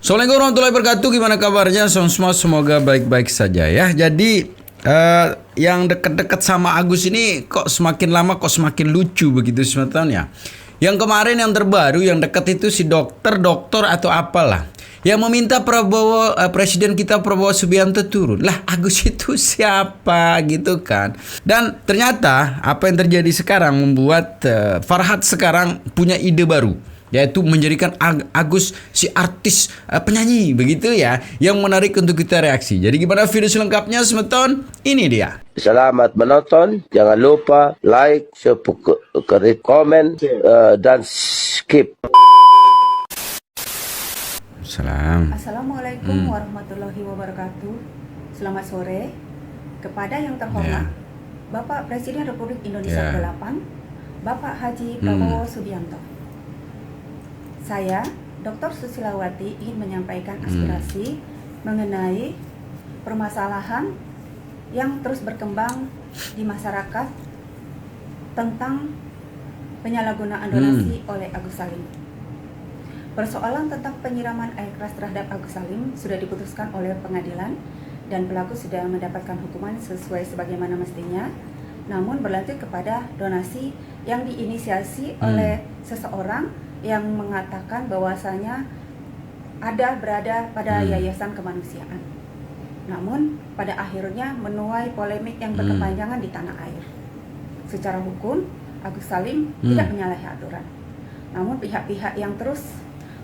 Assalamualaikum warahmatullahi wabarakatuh. Gimana kabarnya? Semua semoga baik-baik saja ya. Jadi yang dekat-dekat sama Agus ini kok semakin lama kok semakin lucu begitu sebetulnya. Yang kemarin yang terbaru yang dekat itu si dokter atau apalah yang meminta Prabowo presiden kita Prabowo Subianto turun. Lah Agus itu siapa gitu kan. Dan ternyata apa yang terjadi sekarang membuat Farhad sekarang punya ide baru, yaitu menjadikan Agus si artis penyanyi begitu ya, yang menarik untuk kita reaksi. Jadi gimana video selengkapnya Semeton? Ini dia. Selamat menonton, jangan lupa like, subscribe, komen, dan skip. Assalamualaikum warahmatullahi wabarakatuh. Selamat sore kepada yang terhormat Bapak Presiden Republik Indonesia ke-8, Bapak Haji Prabowo Subianto. Saya, Dr. Susilawati, ingin menyampaikan aspirasi mengenai permasalahan yang terus berkembang di masyarakat tentang penyalahgunaan donasi oleh Agus Salim. Persoalan tentang penyiraman air keras terhadap Agus Salim sudah diputuskan oleh pengadilan dan pelaku sudah mendapatkan hukuman sesuai sebagaimana mestinya. Namun berlanjut kepada donasi yang diinisiasi oleh seseorang yang mengatakan bahwasanya berada pada yayasan kemanusiaan. Namun pada akhirnya menuai polemik yang berkepanjangan di tanah air. Secara hukum Agus Salim tidak menyalahi aturan. Namun pihak-pihak yang terus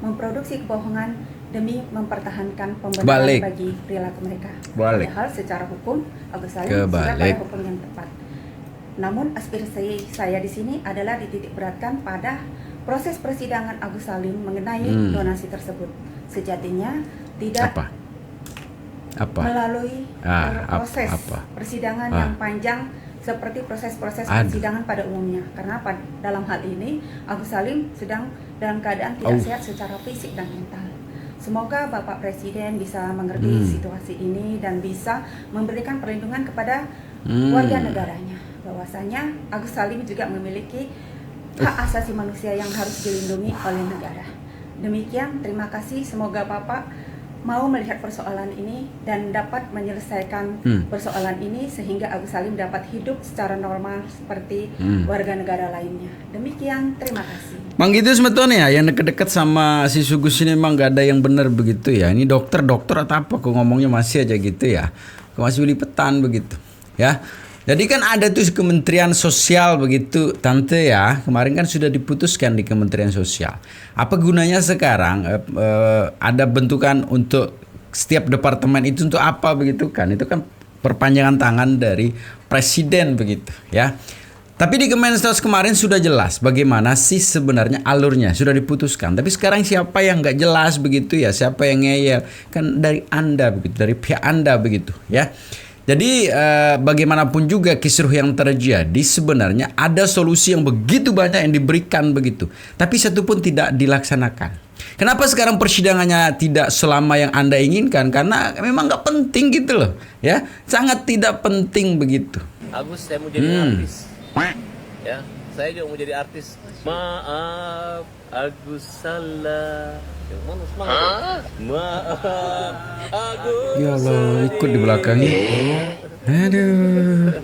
memproduksi kebohongan demi mempertahankan pembenaran bagi perilaku mereka. Padahal secara hukum Agus Salim sudah pada hukum yang tepat. Namun aspirasi saya di sini adalah dititik beratkan pada proses persidangan Agus Salim mengenai donasi tersebut. Sejatinya tidak melalui proses persidangan yang panjang seperti proses-proses persidangan pada umumnya. Karena dalam hal ini Agus Salim sedang dalam keadaan tidak sehat secara fisik dan mental. Semoga Bapak Presiden bisa mengerti situasi ini dan bisa memberikan perlindungan kepada warga negaranya. Bahwasanya Agus Salim juga memiliki hak asasi manusia yang harus dilindungi oleh negara. Demikian, terima kasih. Semoga Bapak mau melihat persoalan ini dan dapat menyelesaikan persoalan ini sehingga Agus Salim dapat hidup secara normal seperti warga negara lainnya. Demikian, terima kasih. Mang gitu sebetulnya yang deket-deket sama si Sugus ini memang gak ada yang benar begitu ya. Ini dokter atau apa kok ngomongnya masih aja gitu ya. Masih lipetan begitu ya. Jadi kan ada tuh Kementerian Sosial begitu Tante ya. Kemarin kan sudah diputuskan di Kementerian Sosial. Apa gunanya sekarang ada bentukan untuk setiap departemen itu untuk apa begitu kan. Itu kan perpanjangan tangan dari presiden begitu ya. Tapi di Kemensos kemarin sudah jelas bagaimana sih sebenarnya alurnya. Sudah diputuskan. Tapi sekarang siapa yang nggak jelas begitu ya. Siapa yang ngeyel. Kan dari Anda begitu. Dari pihak Anda begitu ya. Jadi bagaimanapun juga kisruh yang terjadi sebenarnya ada solusi yang begitu banyak yang diberikan begitu. Tapi satu pun tidak dilaksanakan. Kenapa sekarang persidangannya tidak selama yang Anda inginkan? Karena memang nggak penting gitu loh. Ya, sangat tidak penting begitu. Agus, saya mau jadi artis. Ya, saya juga mau jadi artis. Maaf, Agus salah. Yang mana semangat? Maaf, Agus. Ya Allah, ikut di belakangnya. Aduh.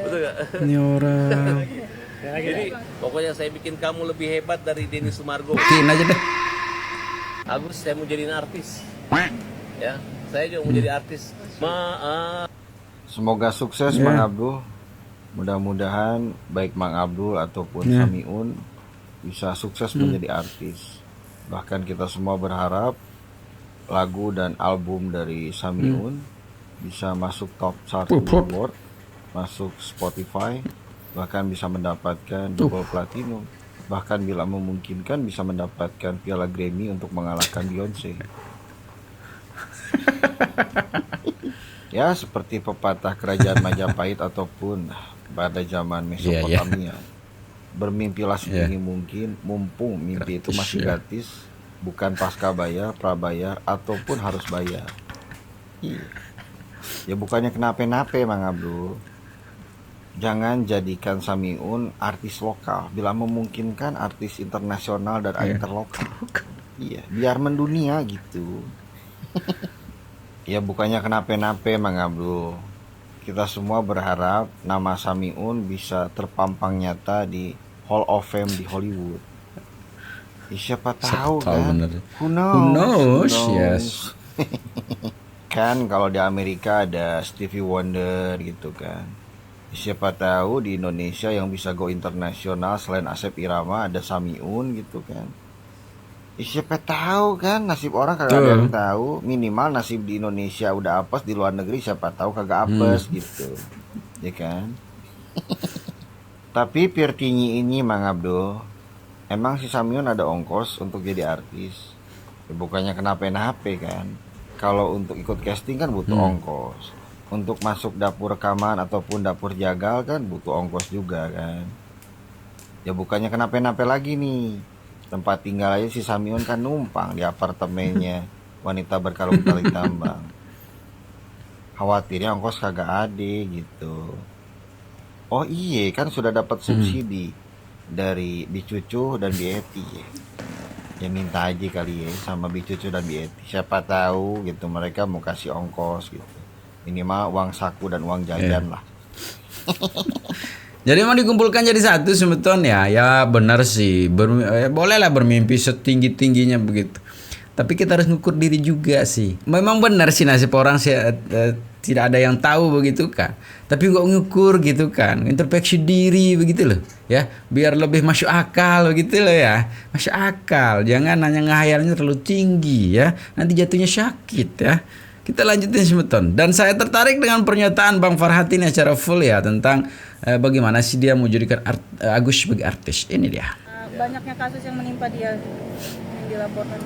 Betul gak? Ini orang. Jadi pokoknya saya bikin kamu lebih hebat dari Denny Sumargo. Bikin aja deh. Agus, saya mau jadi artis. Ya, saya juga mau jadi artis. Maaf. Semoga sukses Mang Abdul. Mudah-mudahan baik Mang Abdul ataupun Samiun bisa sukses menjadi artis. Bahkan kita semua berharap lagu dan album dari Samiun bisa masuk top 1 Billboard, masuk Spotify, bahkan bisa mendapatkan double platinum. Bahkan bila memungkinkan bisa mendapatkan piala Grammy untuk mengalahkan Beyonce. Ya, seperti pepatah kerajaan Majapahit ataupun pada zaman Mesopotamia. Bermimpilah setinggi mungkin, mumpung mimpi itu masih gratis, bukan pasca bayar, prabayar, ataupun harus bayar. Ya bukannya kenapa-napa Mang Abdul. Jangan jadikan Samiun artis lokal, bila memungkinkan artis internasional dan interlokal. Iya, biar mendunia gitu. Ya bukannya kenapa-napa Mang Abdul. Kita semua berharap nama Samiun bisa terpampang nyata di Hall of Fame di Hollywood. Ya, siapa tahu kan? bener. Who Who knows? knows? Yes. Kan kalau di Amerika ada Stevie Wonder gitu kan. Siapa tahu di Indonesia yang bisa go internasional selain Asep Irama ada Samiun gitu kan. Siapa tahu kan, nasib orang kagak ada yang tahu. Minimal nasib di Indonesia udah apes, di luar negeri siapa tahu kagak apes gitu. Ya kan? Tapi Pirtinyi ini Mang Abdul, emang si Samiun ada ongkos untuk jadi artis? Ya, bukannya kenapa-napa kan. Kalau untuk ikut casting kan butuh ongkos. Untuk masuk dapur rekaman ataupun dapur jagal kan butuh ongkos juga kan. Ya bukannya kenapa-napa lagi nih. Tempat tinggal aja si Samiun kan numpang di apartemennya wanita berkalung tali tambang. Khawatirnya ongkos kagak ada gitu. Oh iya kan sudah dapat subsidi dari Bicucu dan Bieti ya. Ya minta aja kali ya sama Bicucu dan Bieti. Siapa tahu gitu mereka mau kasih ongkos gitu. Minimal uang saku dan uang jajan lah. Jadi mau dikumpulkan jadi satu sebetulnya ya benar sih bolehlah bermimpi setinggi-tingginya begitu. Tapi kita harus ngukur diri juga sih. Memang benar sih nasib orang tidak ada yang tahu begitu kan. Tapi kok ngukur gitu kan, introspeksi diri begitu loh ya, biar lebih masuk akal begitu loh ya. Masuk akal, jangan hanya ngehayalnya terlalu tinggi ya, nanti jatuhnya sakit ya. Kita lanjutin Semeton. Dan saya tertarik dengan pernyataan Bang Farhat ini secara full ya tentang bagaimana sih dia mau jadikan Agus sebagai artis. Ini dia. Banyaknya kasus yang menimpa dia yang dilaporkan.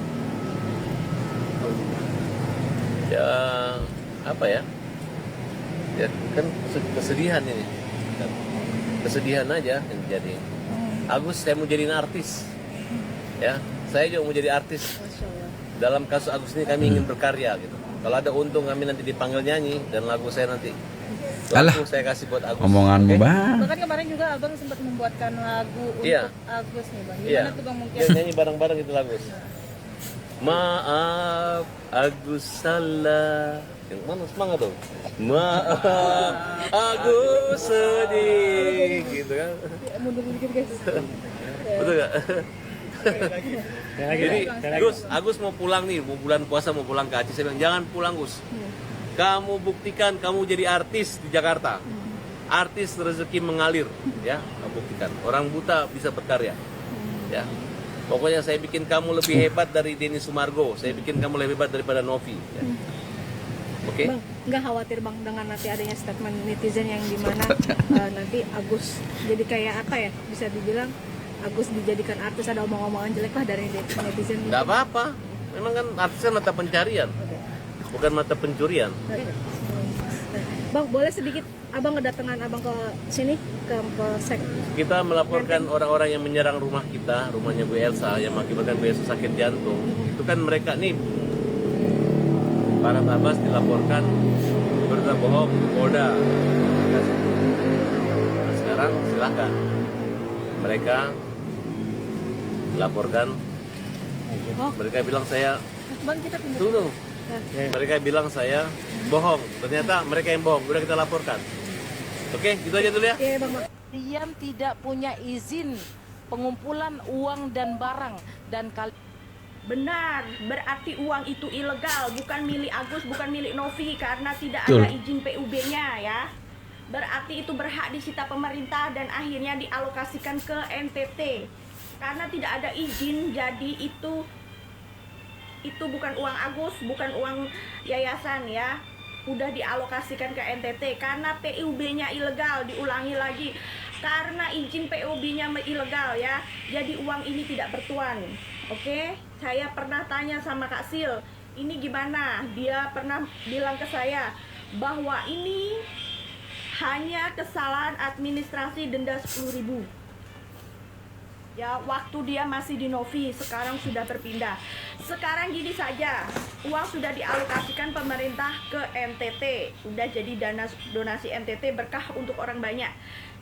Ya apa ya? Ya kan kesedihan ini. Kesedihan aja yang jadi. Agus saya mau jadi artis. Ya, saya juga mau jadi artis. Dalam kasus Agus ini kami ingin berkarya gitu. Kalau ada untung kami nanti dipanggil nyanyi dan lagu saya nanti lagu saya kasih buat Agus. Omonganmu Bang. Bahkan kemarin juga Abang sempat membuatkan lagu untuk Agus nih Bang. Gimana tuh Bang mungkin? Ya, nyanyi bareng-bareng itu lagu. Maaf Agus salah. Yang mana semangat tuh? Maaf Agus sedih gitu kan. Mundur dikit guys. Betul gak? Jadi Agus mau pulang nih, mau bulan puasa mau pulang ke Aceh. Saya bilang jangan pulang Gus. Kamu buktikan kamu jadi artis di Jakarta. Artis rezeki mengalir, ya. Kamu buktikan. Orang buta bisa berkarya, ya. Pokoknya saya bikin kamu lebih hebat dari Denny Sumargo. Saya bikin kamu lebih hebat daripada Novi. Ya. Oke? Bang, nggak khawatir Bang dengan nanti adanya statement netizen yang dimana nanti Agus jadi kayak apa ya? Bisa dibilang Agus dijadikan artis, ada omong-omongan jelek lah dari netizen. Nggak apa-apa. Memang kan artis kan mata pencarian, bukan mata pencurian. Bang, boleh sedikit Abang kedatangan Abang ke sini ke Polsek. Kita melaporkan orang-orang yang menyerang rumah kita, rumahnya Bu Elsa, yang mengakibatkan Bu Elsa sakit jantung. Itu kan mereka nih, para tabas dilaporkan berita bohong di Polda. Nah, sekarang silakan mereka laporkan. Mereka bilang saya Bang, kita tunggu. Mereka bilang saya bohong. Ternyata mereka yang bohong. Udah kita laporkan. Oke, gitu aja dulu ya. Oke, Bang. Kalian tidak punya izin pengumpulan uang dan barang dan Benar, berarti uang itu ilegal, bukan milik Agus, bukan milik Novi karena tidak ada izin PUB-nya ya. Berarti itu berhak disita pemerintah dan akhirnya dialokasikan ke NTT. Karena tidak ada izin, jadi itu bukan uang Agus, bukan uang yayasan ya. Udah dialokasikan ke NTT karena PUB-nya ilegal, diulangi lagi. Karena izin PUB-nya ilegal ya. Jadi uang ini tidak bertuan. Oke, saya pernah tanya sama Kak Sil, ini gimana? Dia pernah bilang ke saya bahwa ini hanya kesalahan administrasi denda 10.000. Ya, waktu dia masih di Novi, sekarang sudah berpindah. Sekarang gini saja, uang sudah dialokasikan pemerintah ke NTT. Udah jadi dana donasi NTT berkah untuk orang banyak.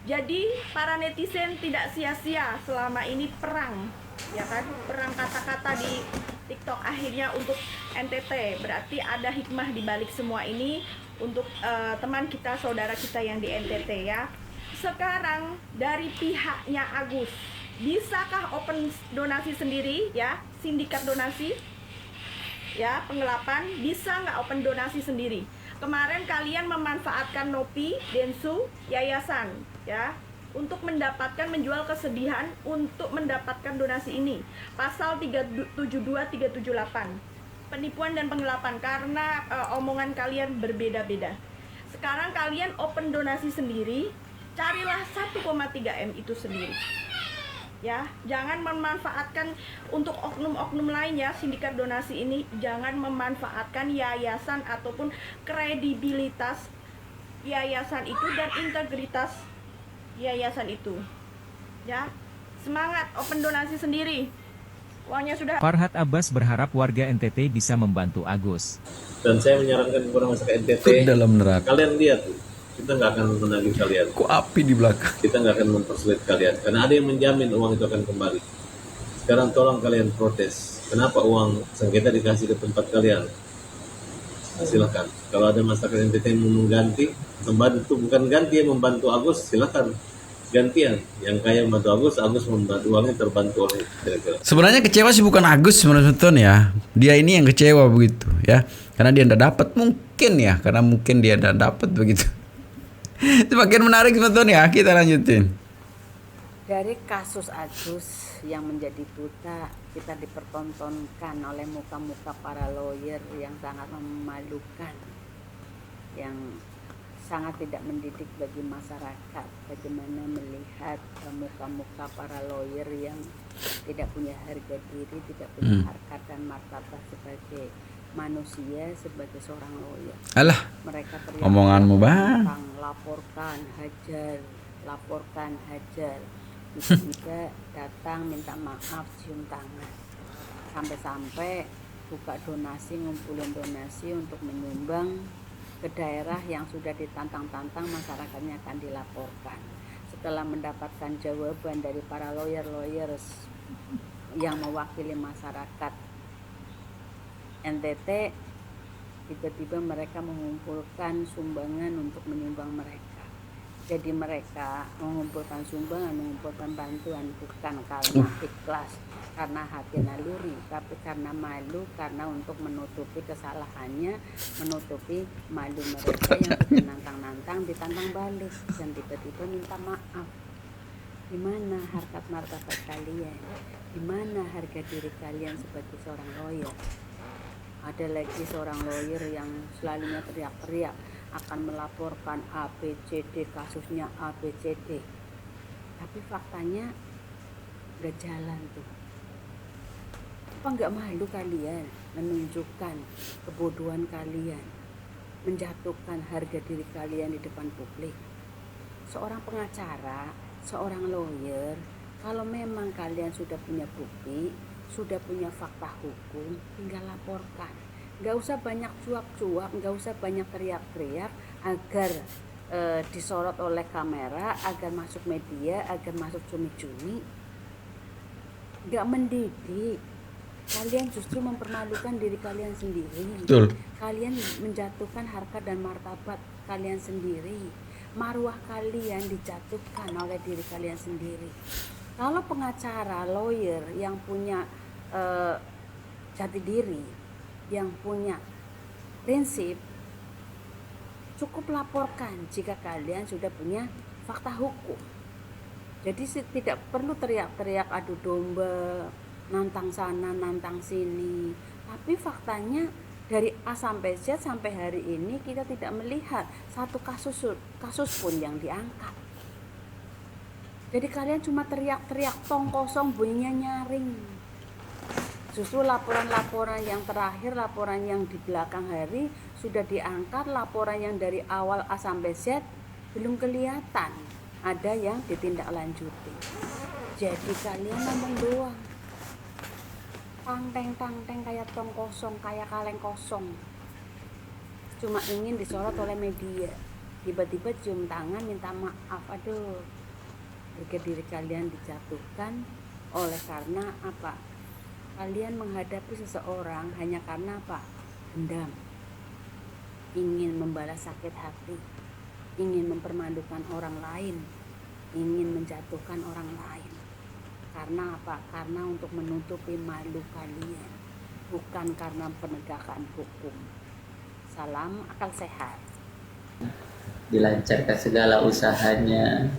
Jadi para netizen tidak sia-sia selama ini perang, ya kan? Perang kata-kata di TikTok akhirnya untuk NTT. Berarti ada hikmah di balik semua ini untuk teman kita, saudara kita yang di NTT ya. Sekarang dari pihaknya Agus, bisakah open donasi sendiri ya, sindikat donasi? Ya, penggelapan bisa nggak open donasi sendiri? Kemarin kalian memanfaatkan Nopi, Densu, yayasan ya untuk mendapatkan menjual kesedihan untuk mendapatkan donasi ini. Pasal 372 378. Penipuan dan penggelapan karena omongan kalian berbeda-beda. Sekarang kalian open donasi sendiri, carilah 1,3 M itu sendiri. Ya, jangan memanfaatkan untuk oknum-oknum lain ya, sindikat donasi ini jangan memanfaatkan yayasan ataupun kredibilitas yayasan itu dan integritas yayasan itu. Ya, semangat open donasi sendiri. Uangnya sudah. Farhat Abbas berharap warga NTT bisa membantu Agus. Dan saya menyarankan kepada masyarakat NTT, Ke dalam neraka. kalian lihat, kita nggak akan menagih kalian. Kok api di belakang? Kita nggak akan mempersulit kalian, karena ada yang menjamin uang itu akan kembali. Sekarang tolong kalian protes. Kenapa uang sengketa dikasih ke tempat kalian? Silakan. Kalau ada masyarakat NTT yang mau mengganti, membantu, bukan ganti yang membantu Agus, silakan. Gantian, yang kaya membantu Agus membantu, uangnya terbantu oleh kira-kira. Sebenarnya kecewa sih bukan Agus menurut ya. Dia ini yang kecewa begitu ya. Karena dia tidak dapat mungkin ya, karena mungkin dia tidak dapat begitu. Semakin menarik betul ya, kita lanjutin. Dari kasus Agus yang menjadi duta, kita dipertontonkan oleh muka-muka para lawyer yang sangat memalukan, yang sangat tidak mendidik bagi masyarakat. Bagaimana melihat muka-muka para lawyer yang tidak punya harga diri, tidak punya harkat dan martabat sebagai manusia, sebagai seorang lawyer. Alah, mereka teriak omonganmu bang. Laporkan, hajar. Tiba-tiba datang minta maaf, cium tangan. Sampai-sampai buka donasi, ngumpulin donasi untuk menyumbang ke daerah yang sudah ditantang-tantang, masyarakatnya akan dilaporkan. Setelah mendapatkan jawaban dari para lawyers yang mewakili masyarakat NTT, tiba-tiba mereka mengumpulkan sumbangan untuk menyumbang mereka. Jadi mereka mengumpulkan sumbangan, mengumpulkan bantuan bukan karena ikhlas, karena hati naluri, tapi karena malu, karena untuk menutupi kesalahannya, menutupi malu mereka yang sudah nantang-nantang, ditantang balik dan tiba-tiba minta maaf. Di mana harkat martabat kalian? Di mana harga diri kalian sebagai seorang lawyer? Ada lagi seorang lawyer yang selalunya teriak-teriak akan melaporkan ABCD, kasusnya ABCD, tapi faktanya gak jalan tuh. Apa gak malu kalian menunjukkan kebodohan kalian, menjatuhkan harga diri kalian di depan publik? Seorang pengacara, seorang lawyer, kalau memang kalian sudah punya bukti, sudah punya fakta hukum, tinggal laporkan. Gak usah banyak cuap-cuap, gak usah banyak teriak-teriak agar disorot oleh kamera, agar masuk media, agar masuk cumi-cumi. Gak mendidik. Kalian justru mempermalukan diri kalian sendiri. Betul. Kalian menjatuhkan harkat dan martabat kalian sendiri. Marwah kalian dijatuhkan oleh diri kalian sendiri. Kalau pengacara, lawyer yang punya jati diri, yang punya prinsip, cukup laporkan jika kalian sudah punya fakta hukum. Jadi tidak perlu teriak-teriak adu domba, nantang sana, nantang sini. Tapi faktanya dari A sampai Z sampai hari ini kita tidak melihat satu kasus pun yang diangkat. Jadi kalian cuma teriak-teriak, tong kosong, bunyinya nyaring. Justru laporan-laporan yang terakhir, laporan yang di belakang hari sudah diangkat, laporan yang dari awal A sampai Z belum kelihatan ada yang ditindaklanjuti. Jadi kalian ngomong doang, tang-teng kayak tong kosong, kayak kaleng kosong, cuma ingin disorot oleh media. tiba-tiba cium tangan minta maaf, aduh, harga diri kalian dijatuhkan oleh karena apa? Kalian menghadapi seseorang hanya karena apa? Dendam, ingin membalas sakit hati, ingin mempermalukan orang lain, ingin menjatuhkan orang lain. Karena apa? Karena untuk menutupi malu kalian, bukan karena penegakan hukum. Salam akal sehat. Dilancarkan segala usahanya,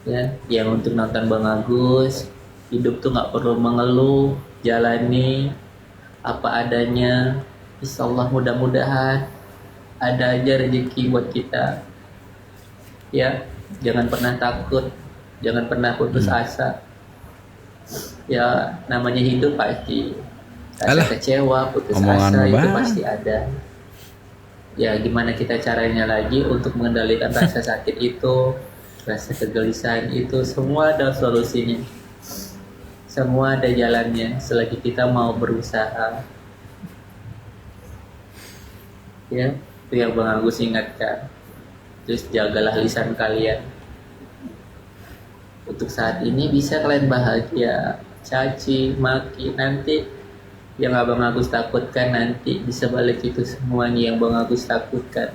ya, yang untuk nonton Bang Agus. Hidup tuh nggak perlu mengeluh, jalani apa adanya. Insya Allah mudah-mudahan ada aja rezeki buat kita, ya. Jangan pernah takut, jangan pernah putus asa, ya. Namanya hidup pasti rasa kecewa, putus asa itu pasti ada. Ya gimana kita caranya lagi untuk mengendalikan rasa sakit itu, rasa kegelisahan itu, semua ada solusinya, semua ada jalannya selagi kita mau berusaha. Ya, itu yang Bang Agus ingatkan. Terus jagalah lisan kalian. Untuk saat ini bisa kalian bahagia, caci, maki, nanti yang Abang Agus takutkan nanti bisa balik itu semuanya yang Bang Agus takutkan.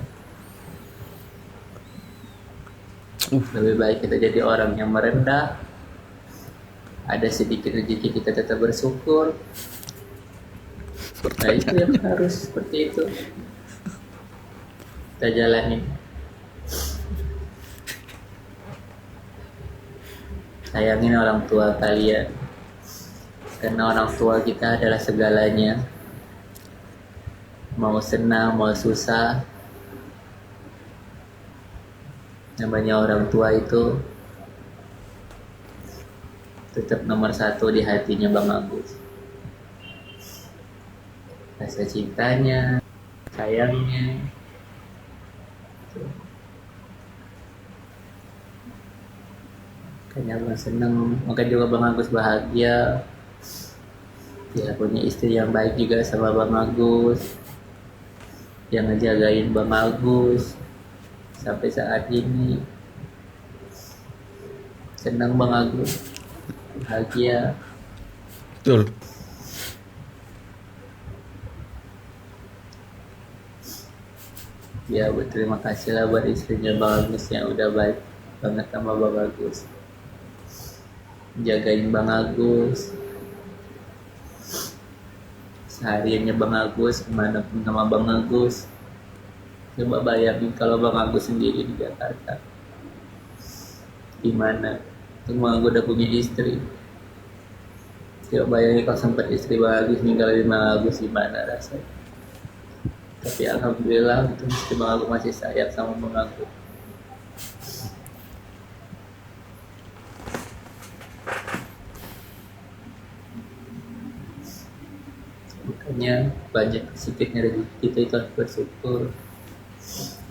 Lebih baik kita jadi orang yang merendah. Ada sedikit rezeki kita tetap bersyukur. Nah itu yang harus seperti itu kita jalanin. Sayangin orang tua kalian, karena orang tua kita adalah segalanya. Mau senang, mau susah, namanya orang tua itu tetap nomor satu di hatinya Bang Agus. Rasa cintanya, sayangnya. Makanya Bang seneng, makanya juga Bang Agus bahagia. Ya punya istri yang baik juga sama Bang Agus, yang ngejagain Bang Agus sampai saat ini. Senang Bang Agus, bahagia. Betul. Ya berterima kasih lah buat istrinya Bang Agus yang udah baik banget sama Bang Agus, jagain Bang Agus. Sehariannya Bang Agus kemana pun sama Bang Agus. Coba bayangin kalau Bang Agus sendiri di Jakarta, gimana? Semua Agus udah punya istri. Coba bayangin kalau sempat istri Bang Agus ninggalin Bang Agus, gimana rasanya? Tapi alhamdulillah itu istri Bang Agus masih sayang sama Bang Agus. Makanya banyak sedikitnya rezeki kita itu harus bersyukur,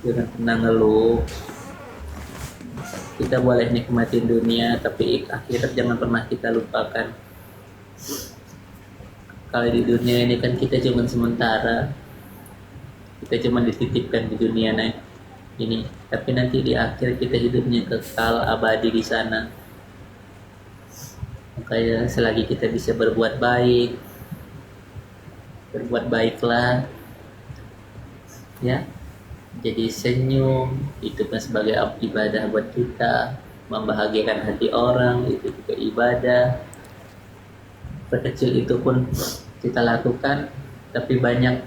jangan pernah ngeluh. Kita boleh nikmatin dunia, tapi akhirat jangan pernah kita lupakan. Kalau di dunia ini kan kita cuma sementara, kita cuma dititipkan di dunia ini, tapi nanti di akhir kita hidupnya kekal abadi di sana. Makanya selagi kita bisa berbuat baik, berbuat baiklah, ya. Jadi senyum, itu kan sebagai ibadah buat kita, membahagiakan hati orang, itu juga ibadah. Sekecil itu pun kita lakukan, tapi banyak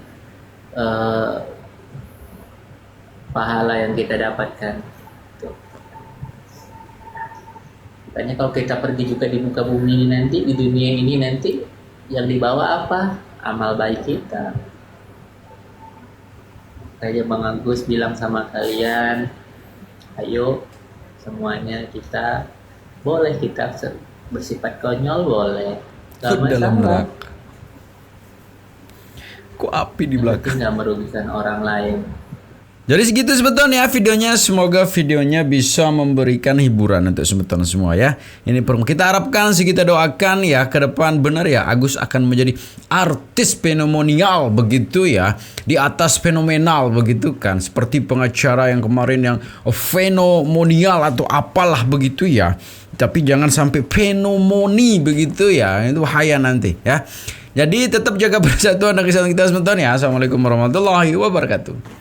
pahala yang kita dapatkan. Makanya kalau kita pergi juga di muka bumi ini nanti, di dunia ini nanti, yang dibawa apa? Amal baik kita. Kayak Bang Agus bilang sama kalian, ayo semuanya kita boleh kita bersifat konyol, boleh. Gak masalah. Kok api di belakang? Nggak merugikan orang lain. Jadi segitu sebetulnya videonya. Semoga videonya bisa memberikan hiburan untuk sebetulnya semua ya. Ini kita harapkan sih, kita doakan ya ke depan benar ya Agus akan menjadi artis fenomenal begitu ya. Di atas fenomenal begitu kan. Seperti pengacara yang kemarin yang fenomenal atau apalah begitu ya. Tapi jangan sampai fenomoni begitu ya. Itu bahaya nanti ya. Jadi tetap jaga persatuan dan kesatuan kita sebetulnya. Assalamualaikum warahmatullahi wabarakatuh.